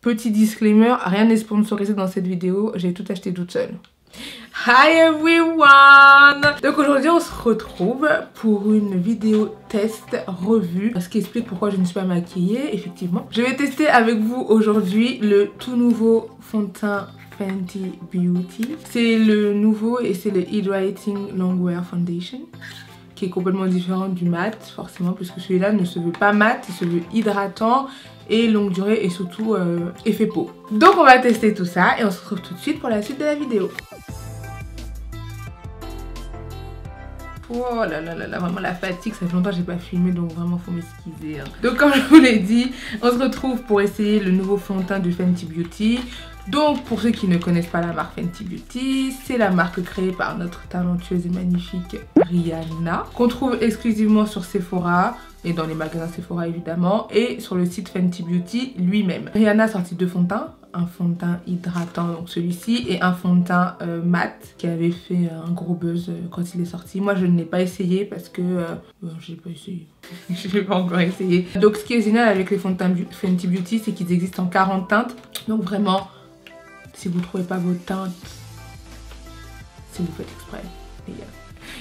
Petit disclaimer, rien n'est sponsorisé dans cette vidéo, j'ai tout acheté toute seule. Hi everyone! Donc aujourd'hui on se retrouve pour une vidéo test revue, ce qui explique pourquoi je ne suis pas maquillée, effectivement. Je vais tester avec vous aujourd'hui le tout nouveau fond de teint Fenty Beauty. C'est le nouveau et c'est le Hydrating Longwear Foundation, qui est complètement différent du mat, forcément, puisque celui-là ne se veut pas mat, il se veut hydratant et longue durée et surtout effet peau. Donc on va tester tout ça et on se retrouve tout de suite pour la suite de la vidéo. Oh là là là là, vraiment la fatigue, ça fait longtemps que j'ai pas filmé donc vraiment faut m'excuser. Hein. Donc comme je vous l'ai dit, on se retrouve pour essayer le nouveau fond de teint de Fenty Beauty. Donc pour ceux qui ne connaissent pas la marque Fenty Beauty, c'est la marque créée par notre talentueuse et magnifique Rihanna, qu'on trouve exclusivement sur Sephora et dans les magasins Sephora évidemment, et sur le site Fenty Beauty lui-même. Rihanna a sorti deux fonds de teint, un fond de teint hydratant, donc celui-ci, et un fond de teint mat qui avait fait un gros buzz quand il est sorti. Moi je ne l'ai pas essayé parce que j'ai pas essayé. Je l'ai pas encore essayé. Donc ce qui est génial avec les fonds de teint Fenty Beauty, c'est qu'ils existent en 40 teintes, donc vraiment si vous ne trouvez pas vos teintes, si vous faites exprès, les gars.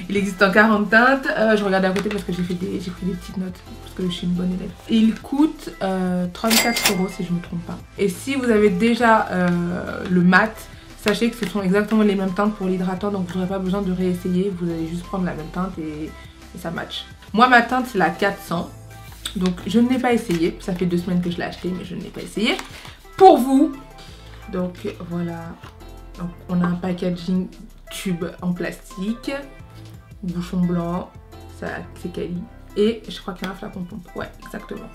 Il existe en 40 teintes. Je regarde à côté parce que j'ai pris des petites notes parce que je suis une bonne élève. Il coûte 34 € si je ne me trompe pas. Et si vous avez déjà le mat, sachez que ce sont exactement les mêmes teintes pour l'hydratant, donc vous n'aurez pas besoin de réessayer. Vous allez juste prendre la même teinte et ça match. Moi ma teinte c'est la 400, donc je ne l'ai pas essayé. Ça fait 2 semaines que je l'ai acheté mais je ne l'ai pas essayé. Pour vous, donc voilà, donc, on a un packaging tube en plastique. Bouchon blanc, ça c'est quali. Et je crois qu'il y a un flacon pompe. Ouais, exactement.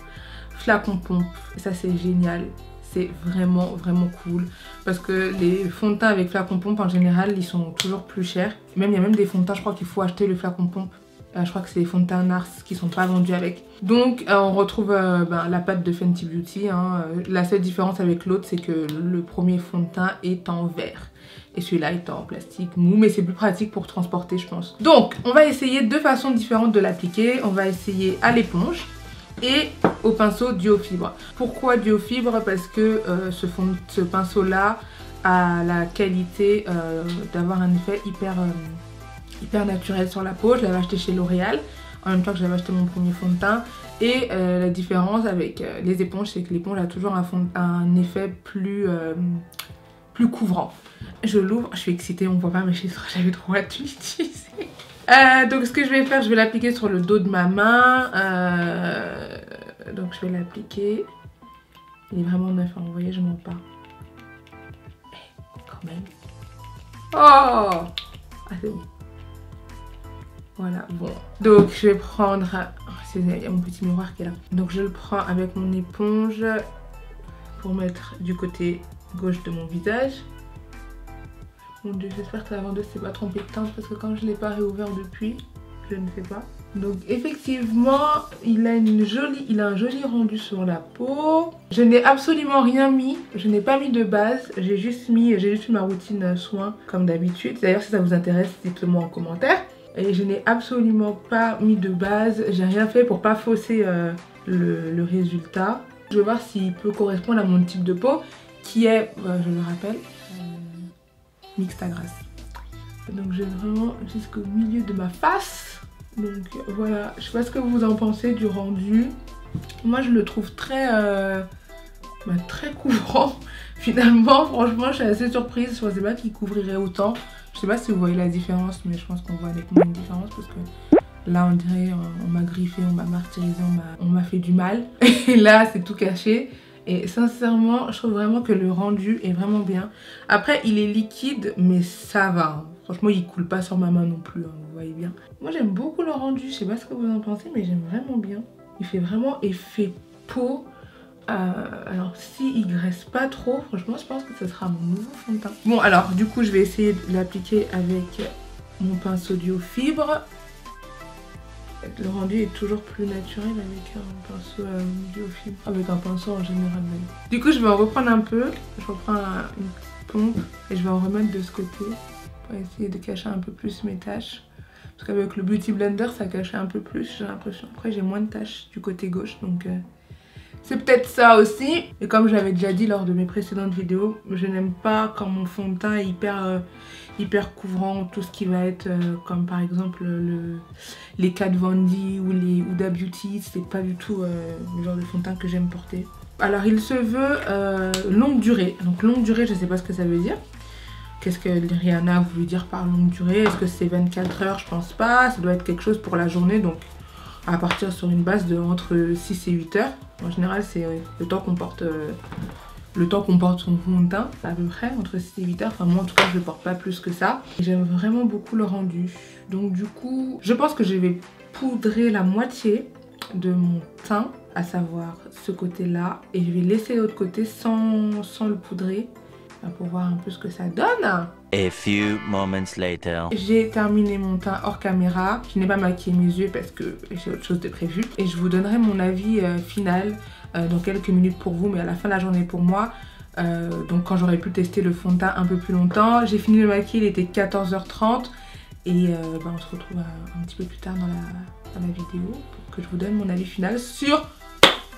Flacon pompe, ça c'est génial. C'est vraiment cool. Parce que les fonds de teint avec flacon pompe en général, ils sont toujours plus chers. Même il y a même des fonds de teint, je crois qu'il faut acheter le flacon pompe. Je crois que c'est les fonds de teint Nars qui sont pas vendus avec. Donc on retrouve la pâte de Fenty Beauty. Hein. La seule différence avec l'autre, c'est que le premier fond de teint est en verre. Et celui-là est en plastique mou, mais c'est plus pratique pour transporter, je pense. Donc, on va essayer deux façons différentes de l'appliquer. On va essayer à l'éponge et au pinceau duo fibre. Pourquoi duo fibre? Parce que ce pinceau-là a la qualité d'avoir un effet hyper naturel sur la peau. Je l'avais acheté chez L'Oréal, en même temps que j'avais acheté mon premier fond de teint. Et la différence avec les éponges, c'est que l'éponge a toujours un effet plus couvrant. Je l'ouvre, je suis excitée, on voit pas mais j'avais trop hâte de l'utiliser. Donc ce que je vais faire, je vais l'appliquer sur le dos de ma main. Donc je vais l'appliquer. Il est vraiment neuf, hein, vous voyez, je mens pas. Quand même. Oh! Ah c'est bon. Voilà, bon. Donc je vais prendre... Il y a mon petit miroir qui est là. Donc je le prends avec mon éponge pour mettre du côté gauche de mon visage. Mon dieu, j'espère que la vendeuse s'est pas trompée de teinte parce que quand je l'ai pas réouvert depuis, je ne sais pas. Donc effectivement, il a un joli rendu sur la peau. Je n'ai absolument rien mis, je n'ai pas mis de base, j'ai juste fait ma routine soin comme d'habitude. D'ailleurs si ça vous intéresse, dites-le moi en commentaire. Et je n'ai absolument pas mis de base, j'ai rien fait pour pas fausser le résultat. Je vais voir s'il peut correspondre à mon type de peau qui est, je le rappelle, mixte à grasse. Donc je vais vraiment jusqu'au milieu de ma face. Donc voilà, je sais pas ce que vous en pensez du rendu. Moi je le trouve très couvrant. Finalement, franchement, je suis assez surprise. Je pensais pas qu'il couvrirait autant. Je sais pas si vous voyez la différence, mais je pense qu'on voit nettement une différence parce que là on dirait on m'a griffé, on m'a martyrisé, on m'a fait du mal. Et là c'est tout caché. Et sincèrement, je trouve vraiment que le rendu est vraiment bien. Après, il est liquide, mais ça va. Franchement, il coule pas sur ma main non plus, hein, vous voyez bien. Moi, j'aime beaucoup le rendu. Je sais pas ce que vous en pensez, mais j'aime vraiment bien. Il fait vraiment effet peau. Alors, s'il graisse pas trop, franchement, je pense que ce sera mon nouveau fond de teint. Bon, alors, du coup, je vais essayer de l'appliquer avec mon pinceau duo fibre. Le rendu est toujours plus naturel avec un pinceau duo fibre, avec un pinceau en général même. Du coup je vais en reprendre un peu, je reprends une pompe et je vais en remettre de ce côté pour essayer de cacher un peu plus mes taches. Parce qu'avec le Beauty Blender ça cachait un peu plus, j'ai l'impression. Après j'ai moins de taches du côté gauche donc C'est peut-être ça aussi. Et comme j'avais déjà dit lors de mes précédentes vidéos, je n'aime pas quand mon fond de teint est hyper couvrant, tout ce qui va être comme par exemple les Kat Von D ou les Huda Beauty. C'est pas du tout le genre de fond de teint que j'aime porter. Alors il se veut longue durée. Donc longue durée, je sais pas ce que ça veut dire. Qu'est-ce que Rihanna a voulu dire par longue durée? Est-ce que c'est 24 heures? Je pense pas. Ça doit être quelque chose pour la journée, donc à partir sur une base de entre 6 et 8 heures. En général, c'est le temps qu'on porte son fond de teint, à peu près, entre 6 et 8 heures. Enfin, moi, en tout cas, je ne porte pas plus que ça. J'aime vraiment beaucoup le rendu. Donc, du coup, je pense que je vais poudrer la moitié de mon teint, à savoir ce côté-là. Et je vais laisser l'autre côté sans le poudrer, pour voir un peu ce que ça donne. A few moments later. J'ai terminé mon teint hors caméra. Je n'ai pas maquillé mes yeux parce que j'ai autre chose de prévu. Et je vous donnerai mon avis final dans quelques minutes pour vous, mais à la fin de la journée pour moi. Donc quand j'aurai pu tester le fond de teint un peu plus longtemps. J'ai fini le maquiller, il était 14h30. Et on se retrouve un petit peu plus tard dans la vidéo pour que je vous donne mon avis final sur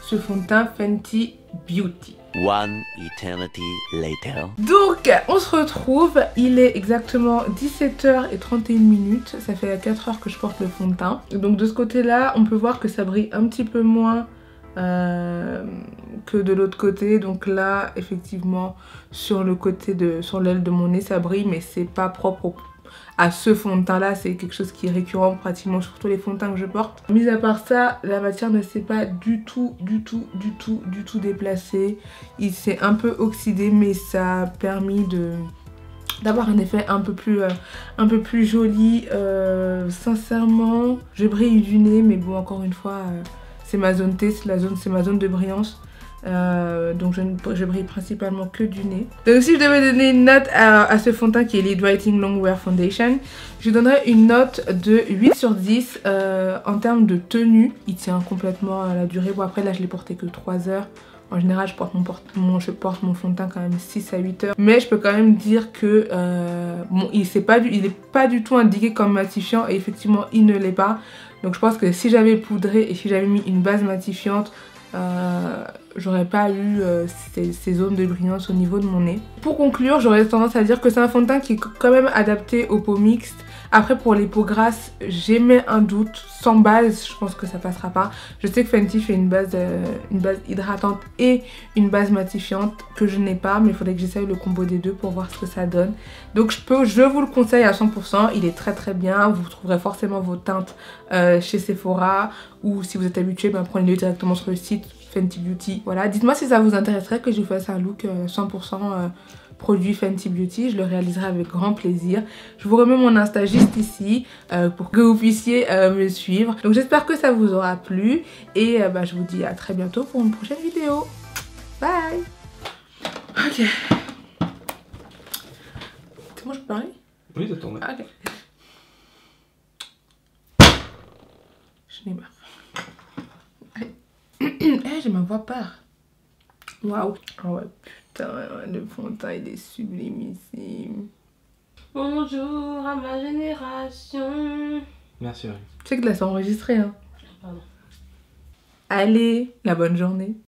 ce fond de teint Fenty Beauty. One eternity later. Donc on se retrouve, il est exactement 17h31. Ça fait 4 heures que je porte le fond de teint. Donc de ce côté là on peut voir que ça brille un petit peu moins que de l'autre côté. Donc là effectivement sur le côté sur l'aile de mon nez ça brille, mais c'est pas propre à ce fond de teint là, c'est quelque chose qui est récurrent pratiquement sur tous les fonds de teint que je porte. Mis à part ça, la matière ne s'est pas du tout déplacée. Il s'est un peu oxydé, mais ça a permis d'avoir un effet un peu plus joli. Sincèrement, je brille du nez, mais bon, encore une fois, c'est ma zone T, c'est ma zone de brillance. Donc je brille principalement que du nez. Donc si je devais donner une note à ce fond de teint qui est Lead Writing Long Wear Foundation, je donnerais une note de 8 sur 10 en termes de tenue. Il tient complètement à la durée. Bon après là je l'ai porté que 3 heures. En général je porte mon fond de teint quand même 6 à 8 heures. Mais je peux quand même dire que bon, il est pas du tout indiqué comme matifiant et effectivement il ne l'est pas. Donc je pense que si j'avais poudré et si j'avais mis une base matifiante, j'aurais pas eu ces zones de brillance au niveau de mon nez. Pour conclure, j'aurais tendance à dire que c'est un fond de teint qui est quand même adapté aux peaux mixtes. Après pour les peaux grasses, j'émets un doute. Sans base, je pense que ça passera pas. Je sais que Fenty fait une base hydratante et une base matifiante que je n'ai pas, mais il faudrait que j'essaye le combo des deux pour voir ce que ça donne. Donc je vous le conseille à 100%, il est très bien. Vous trouverez forcément vos teintes chez Sephora, ou si vous êtes habitué, prenez-le directement sur le site Fenty Beauty. Voilà, dites-moi si ça vous intéresserait que je vous fasse un look 100% produit Fenty Beauty, je le réaliserai avec grand plaisir. Je vous remets mon Insta juste ici pour que vous puissiez me suivre. Donc j'espère que ça vous aura plu et je vous dis à très bientôt pour une prochaine vidéo. Bye. Ok. C'est bon, je peux parler? Oui, ça tourne. Ok. Je n'ai marre. Hey, j'ai ma voix part. Waouh. Oh ouais, putain, le fond de teint il est sublimissime. Bonjour à ma génération. Merci. Tu sais que là c'est enregistré hein. Pardon. Allez, la bonne journée.